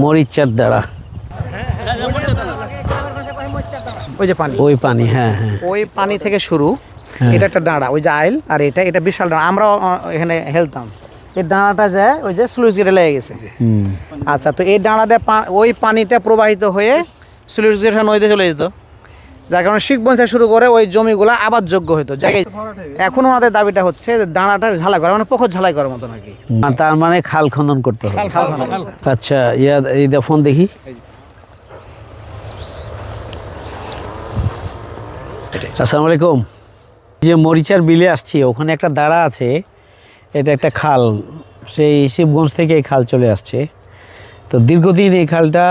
মরিচার দ্বারা ওই যে পানি, ওই পানি, হ্যাঁ হ্যাঁ, ওই পানি থেকে শুরু। এটা একটা ডাঁড়া, ওই যে আইল, আর এটা বিশাল ডাঁড়া। আমরা এখানে হেলতাম, এই ডাঁড়াটা যায় ওই যে স্লুইস গেটে লেগে গেছে। আচ্ছা, তো এই ডাঁড়া দিয়ে ওই পানিটা প্রবাহিত হয়ে স্লুইস গেট নদীতে চলে যেত, যার কারণে শিখবন থেকে শুরু করে ওই জমিগুলা আবাদযোগ্য হতো জায়গায়। এখন ওনাদের দাবিটা হচ্ছে যে ডাঁড়াটা ঝালাই করা, মানে পুকুর ঝালাই করার মতো নাকি। তার মানে খাল খনন করতে হবে। খাল খনন। আচ্ছা, এই ফোন দেখি। আসসালামু আলাইকুম। যে মরিচার বিলে আসছি, ওখানে একটা দাঁড়া আছে, এটা একটা খাল, সেই শিবগঞ্জ থেকে এই খাল চলে আসছে। তো দীর্ঘদিন এই খালটা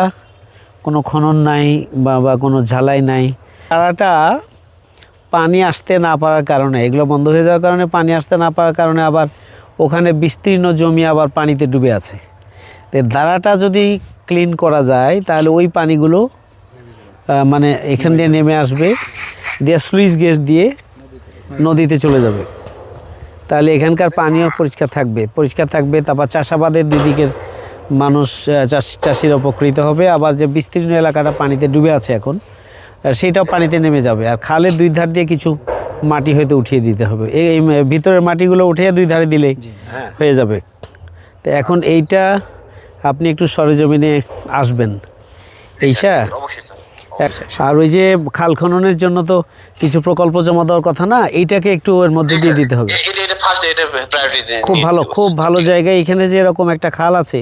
কোনো খনন নাই বা কোনো ঝালাই নাই। দাঁড়াটা পানি আসতে না পারার কারণে, এগুলো বন্ধ হয়ে যাওয়ার কারণে, পানি আসতে না পারার কারণে আবার ওখানে বিস্তীর্ণ জমি আবার পানিতে ডুবে আছে। তো দাঁড়াটা যদি ক্লিন করা যায় তাহলে ওই পানিগুলো মানে এখান দিয়ে নেমে আসবে, দিয়ে স্লুইস গেট দিয়ে নদীতে চলে যাবে। তাহলে এখানকার পানিও পরিষ্কার থাকবে। তারপর চাষাবাদের দুই দিকের মানুষ, চাষিরা উপকৃত হবে। আবার যে বিস্তীর্ণ এলাকাটা পানিতে ডুবে আছে এখন, সেইটাও পানিতে নেমে যাবে। আর খালের দুই ধার দিয়ে কিছু মাটি হয়তো উঠিয়ে দিতে হবে, এই ভিতরের মাটিগুলো উঠিয়ে দুই ধারে দিলেই হয়ে যাবে। তো এখন এইটা আপনি একটু সরেজমিনে আসবেন এইটা। আর ওই যে খাল খননের জন্য তো কিছু প্রকল্প জমা দেওয়ার কথা না, এইটাকে একটু এর মধ্যে দিয়ে দিতে হবে। খুব ভালো জায়গায় এখানে যে এরকম একটা খাল আছে,